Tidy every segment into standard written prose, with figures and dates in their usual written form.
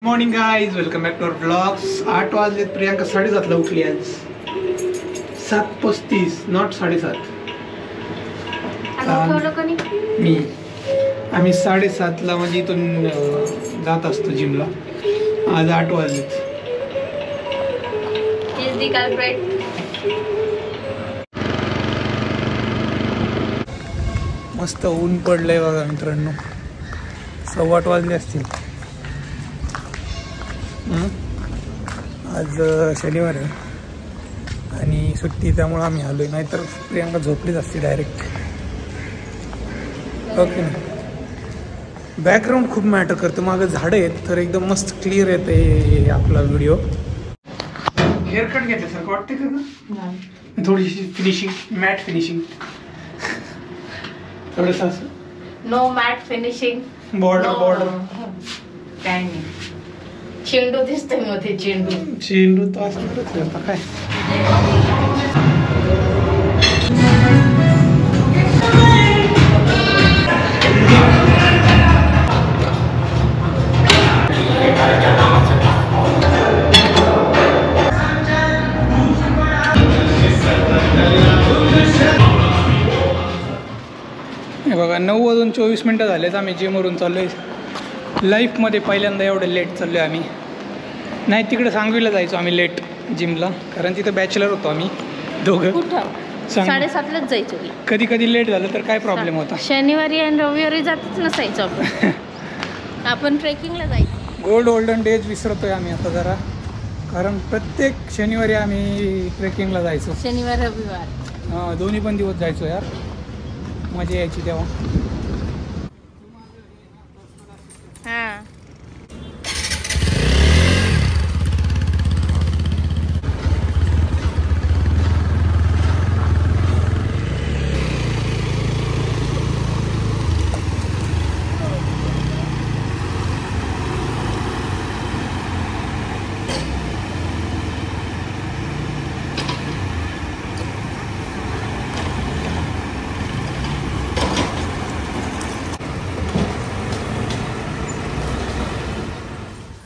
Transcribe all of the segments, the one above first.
Morning guys, welcome back to our blogs. 8 वाजले. प्रियांका 7:30ला उठली आज. 7:35 नॉट 7:30. मी आम्ही 7:30ला म्हणजे इथून जात असतो जिमला. आज 8 वाजले. मस्त ऊन पडलंय बघा मित्रांनो. 8:15 वाजले असतील. आज शनिवार आहे आणि सुट्टी, त्यामुळे आम्ही आलोय. नाहीतर प्रियांका झोपलीच असते डायरेक्ट. ओके ना. बॅकग्राऊंड खूप मॅटर करतं. मागं झाडं आहेत तर एकदम मस्त क्लिअर येते आपला व्हिडिओ. हेअरकट घेतल्यासारखं वाटते का? थोडीशी फिनिशिंग, मॅट फिनिशिंग, थोडंसं असं. नो मॅट फिनिशिंग, बॉर्डर काय नाही. चेंडू दिसतोय मध्ये. चेंडू तर असणारच आता काय. हे बघा 9:24 झालेत. आम्ही जिमवरून चाललोय. लाईफमध्ये पहिल्यांदा एवढं लेट चाललोय आम्ही. नाही, तिकडे सांगवीला जायचो आम्ही लेट जिमला, कारण तिथं बॅचलर होतो आम्ही दोघं. 7:30लाच जायचो. कधी कधी लेट झालं तर काय प्रॉब्लेम होता. शनिवारी आणि रविवारी जातच नसायचो आपण. आपण ट्रेकिंगला जायचो. गोल्डन डेज विसरतोय आम्ही आता जरा, कारण प्रत्येक शनिवारी आम्ही ट्रेकिंगला जायचो. शनिवार रविवार दोन्ही पण दिवस जायचो यार. मजा यायची तेव्हा. हां.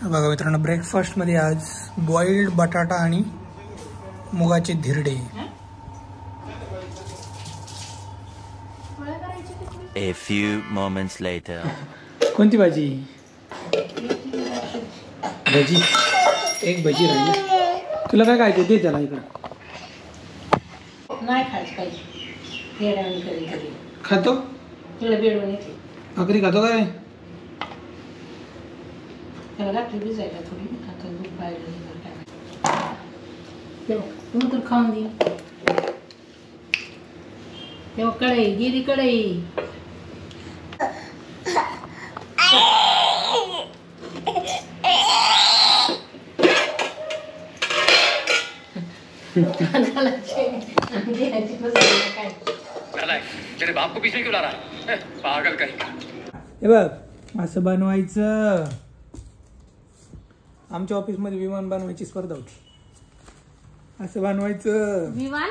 बघा मित्रांनो, ब्रेकफास्टमध्ये आज बॉइल्ड बटाटा आणि मुगाचे धिरडे. A few moments later. कोणती भाजी? भजी. एक भजी राहिली. तुला काय खायचं दे त्याला. इकडं नाही खायचं पाहिजे. खातो. तुला बेडवून येते. भाकरी खातो काय? त्याला घातली भिजायला थोडी. आता दूध पाहिलं नंतर खाऊन दे. तेव्हा कढई गेली. कढई तेरे बाप को पीछे क्यों ला रहा है? पागल कहीं का. हे बघ, असं बनवायचं. आमच्या ऑफिसमध्ये विमान बनवायची स्पर्धा होती. असं बनवायचं. विमान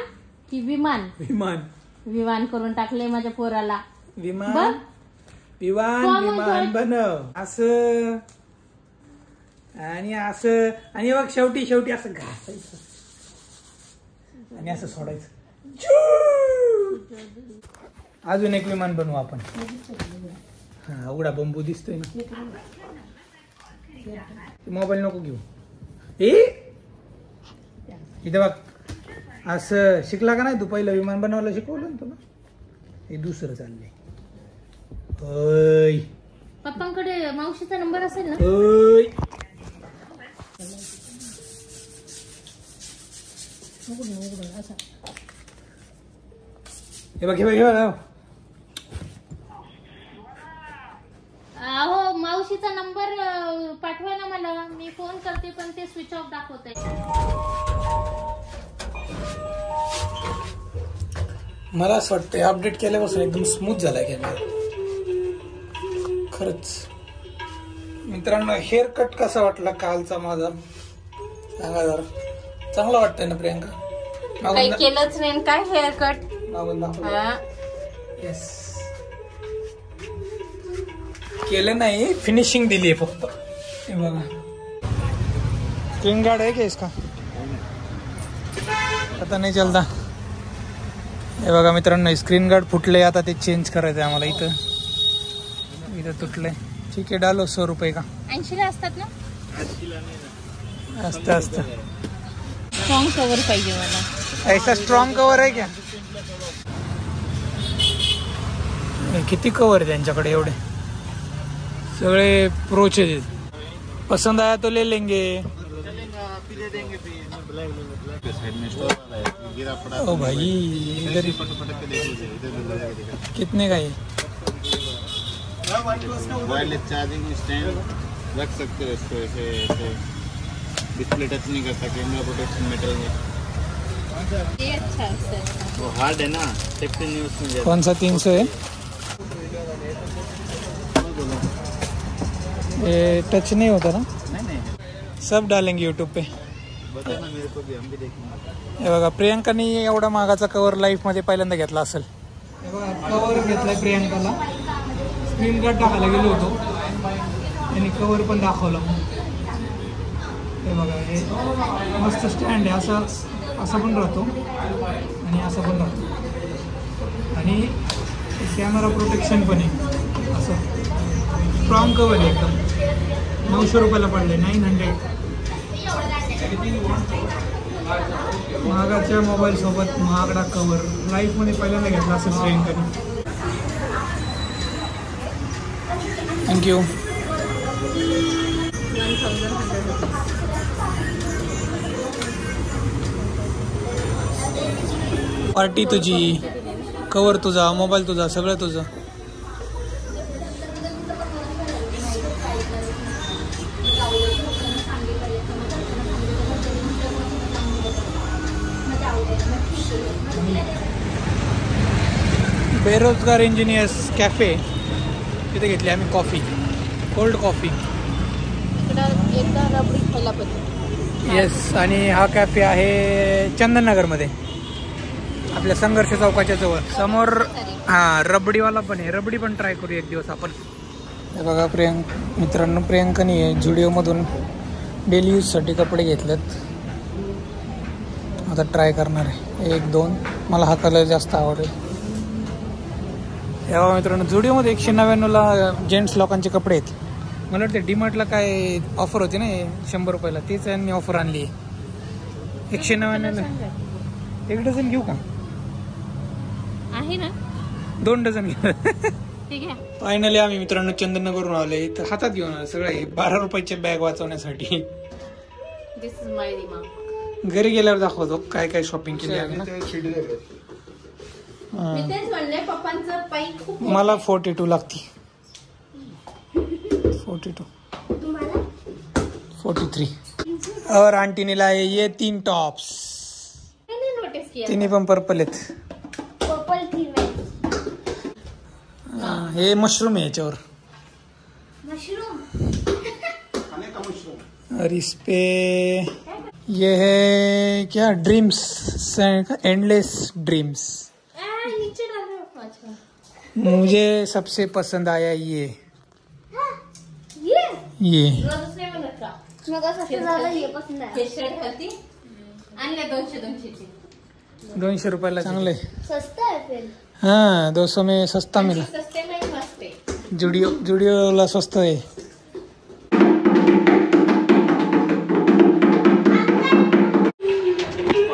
की विमान? विमान. विमान करून टाकले माझ्या पोराला. विमान विमान बनव. असं आणि असं आणि बघ शेवटी असं घासायचं आणि असं सोडायचं. अजून एक विमान बनवू आपण. हा, उघडा बंबू दिसतोय ना. मोबाईल नको घेऊ. इथं बघ, असं शिकला का नाही तू? पहिलं विमान बनवायला शिकवलं ना तुला. हे दुसरं चाललंय. पप्पांकडे मावशीचा नंबर असेल ना? हे बघ. हो, मावशीचा नंबर पाठवा ना मला. मी फोन करते पण ते स्विच ऑफ दाखवतंय. मला असं वाटतंय अपडेट केल्यापासून एकदम स्मूथ झालाय कॅमेरा. खरंच. मित्रांनो, हेअर कट कसा वाटला कालचा माझा सांगा जरा. चांगला वाटतंय ना प्रियांका? काही केलंच नाही. काय हेअर कट मागून दाखव. येस, केलं नाही, फिनिशिंग दिली आहे फक्त. हे बघा. स्क्रीन गार्ड है क्या इसका? पता नहीं चलता. हे बघा मित्रांनो, स्क्रीन गार्ड फुटले. आता ते चेंज करायचं आहे आम्हाला. इथं तुटले. ठीक आहे, डालो 100 रुपये का. 80 ला असतात ना. असतं स्ट्रॉंग कवर पाहिजे मला. ऐसा स्ट्रॉंग कवर आहे क्या? किती कवर आहे त्यांच्याकडे एवढे सगळे प्रोचे. पसंद आया तो ले लेंगे. ओ भाई इधर कितने का है? वायरलेस चार्जिंग स्टैंड रख सकते हो इसको. ऐसे डिस्प्ले टच नहीं करता. कैमरा प्रोटेक्शन मेटल में. ये अच्छा है. वो हार्ड है ना, सेफ्टी नहीं उसमें. कौन सा 300 है? ये टच नहीं होता ना? नहीं सब डालेंगे यूट्यूब पे. बताना मेरे को भी, हम भी देखेंगे. हे बघा, प्रियांकाने एवढा महागाचा कवर लाईफ मध्ये पहिल्यांदा घेतला असेल. कवर घेतलाय प्रियांकाला. स्क्रीन गार्ड टाकायला गेलो होतो आणि कवर पण दाखवलं. हे बघा, हे मस्त स्टँड आहे. असा पण राहतो आणि असा पण राहतो. आणि कॅमेरा प्रोटेक्शन पण आहे. असं स्ट्रॉंग कवर आहे एकदम. 900 रुपयाला पडले. 900. महागाच्या मोबाईल सोबत महागडा कवर लाईफमध्ये पहिल्यांदा घेतला असेल प्रियांकाने. थँक्यू. पार्टी तुझी, कवर तुझा, मोबाईल तुझा, सगळं तुझं. बेरोजगार इंजिनियर्स कॅफे, तिथे घेतली आम्ही कॉफी, कोल्ड कॉफी. एकदा रबडी खायला पाहिजे. येस. आणि हा कॅफे आहे चंदननगरमध्ये, आपल्या संघर्ष चौकाच्या जवळ समोर. हां, रबडीवाला पण आहे. रबडी पण ट्राय करू एक दिवस आपण. हे बघा मित्रांनो, प्रियांकाने झुडिओमधून डेली यूजसाठी कपडे घेतलेत. आता ट्राय करणार आहे 1-2. मला हा कलर जास्त आवडेल. हे बघा मित्रांनो, झुडिओमध्ये 199ला जेंट्स लोकांचे कपडे आहेत. मला वाटतं डीमार्टला काय ऑफर होती ना 100 रुपयाला, तीच यांनी ऑफर आणली आहे. 199ला 1 डझन घेऊ का? आहे ना, 2 डझन घेऊ. ठीक आहे. फायनली आम्ही मित्रांनो चंदननगरवरून आले. तर हातात घेऊन आलो सगळे 12 रुपयाचे बॅग वाचवण्यासाठी. दिस इज माय दिमाग. घरी गेल्यावर दाखवतो काय काय शॉपिंग केली आम्ही ना. मी तेच म्हणले, पप्पांचं पाई खूप. मला 42 लागती. 42 43. और आंटी ने लाए ये 3 टॉप्स. मैंने नोटिस किया. तिन्ही पण पर्पल आहेत. पर्पल थी में हे मशरूम है याच्यावर. मशरूम. और इस पे ये है क्या, ड्रीम्स, एंडलेस ड्रीम्स. नीचे डाल रहे हो. अच्छा, मुझे सबसे पसंद आया ये दुसरे में रखा. मग सबसे ज्यादा ये पसंद आहे. शर्ट खाती आणले 200 200 रुपयाला. चांगले. सस्ता है फिर. हाँ, 200 में सस्ता मिला. सस्ते में ही मस्त है. जुडिओला स्वस्त आहे.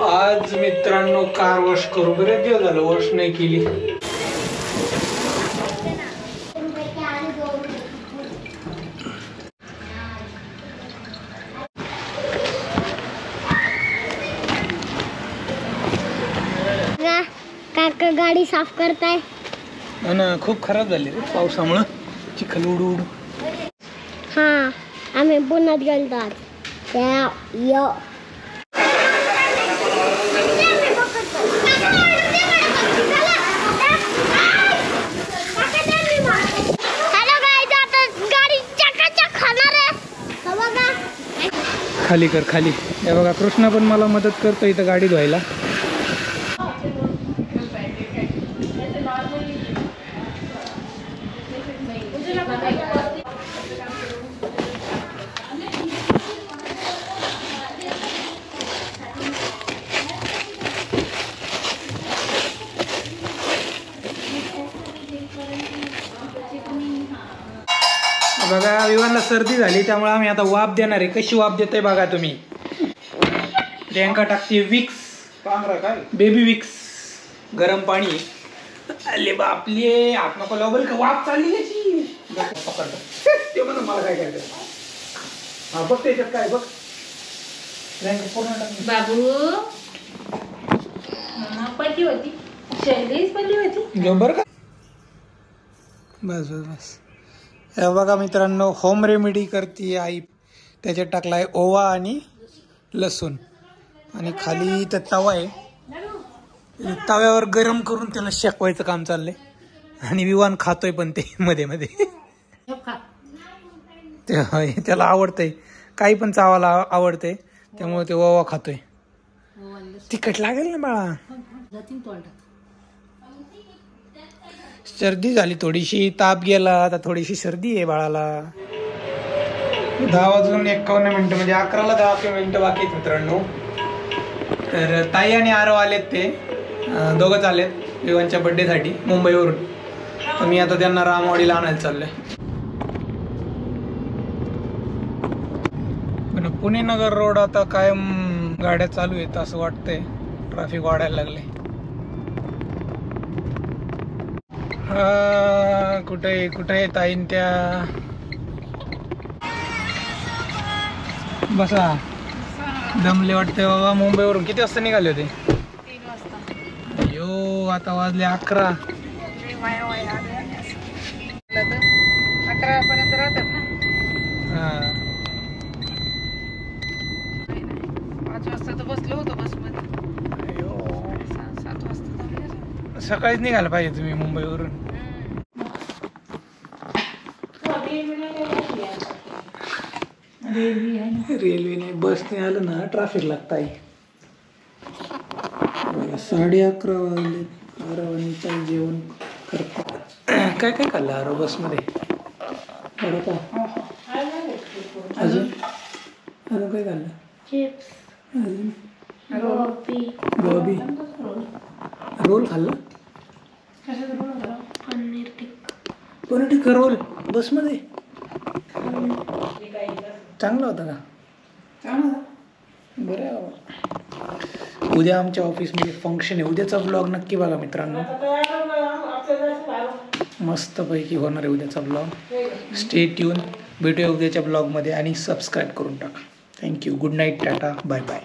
आज मित्रांनो कार वॉश करू. बरेच दिवस झालं वॉश नाही केली. काका गाडी साफ करताय. ना खूप खराब झाली रे पावसामुळे, चिखल उडू. हा, आम्ही पुण्यात गेलो आज. खाली कर, खाली. हे बघा, कृष्णा पण मला मदत करतो इथं गाडी धुवायला. बघा विवानला सर्दी झाली त्यामुळे आम्ही आता वाफ देणार आहे. कशी वाफ देते बघा तुम्ही. प्रियांका टाकते विक्स, बेबी विक्स, गरम पाणी. अरे बापले हात नको लावल का वाफ चालली त्याची. ते म्हणून मला काय करायचं. हा बघ त्याच्यात काय बघ. बाबू पडली होती, शैलीच पडली होती. घेऊ बरं का. बस बस बस. हे बघा मित्रांनो, होम रेमेडी करते आई. त्याच्यात टाकलाय ओवा आणि लसूण आणि खाली त्या तवा आहे. तव्यावर गरम करून त्याला शेकवायचं काम चाललंय. आणि विवान खातोय पण ते मध्ये मध्ये. त्याला आवडतंय, काही पण चावायला आवडतंय त्यामुळे ते ओवा खातोय. तिखट लागेल ना बाळा. सर्दी झाली थोडीशी, ताप गेला, आता थोडीशी सर्दी आहे बाळाला. 10:51 म्हणजे 11ला 10 मिनिटं बाकी आहेत मित्रांनो. तर ताई आणि आरव आलेत, ते दोघंच आलेत विवानच्या बड्डेसाठी मुंबईवरून. तर मी आता त्यांना रामवाडीला आणायला चाललोय. पण पुणे नगर रोड आता कायम गाड्या चालू आहेत असं वाटतंय. ट्रॅफिक वाढायला लागले. कुठे ताईन त्या. बसा दमले वाटते बाबा. मुंबईवरून किती वाजता निघाले होते? 3 वाजता. यो आता वाजले 11. 11 पर्यंत राहतात ना. हा 5 वाजता तर बसलो होतो बसमध्ये. 7 वाजता सकाळीच निघायला पाहिजे तुम्ही मुंबईवरून. रेल्वेने बसने आलं ना ट्रॅफिक लागत आहे. 11:30 वाजले. आरवानीचा जेवण करतात. काय काय खाल्लं आरव बसमध्ये? अजून अजून काय खाल्लं? चिप्स, अजून गोबी, रोल खाल्ला? पनीर टिक्का. पनीर टिक्का रोल बसमध्ये चांगला होता का? बरं आहे बाबा. उद्या आमच्या ऑफिसमध्ये फंक्शन आहे. उद्याचा ब्लॉग नक्की बघा मित्रांनो. मस्तपैकी होणार आहे उद्याचा ब्लॉग. Stay tune. भेटूया उद्याच्या ब्लॉगमध्ये आणि सबस्क्राईब करून टाका. Thank you. Good night. Tata. Bye bye.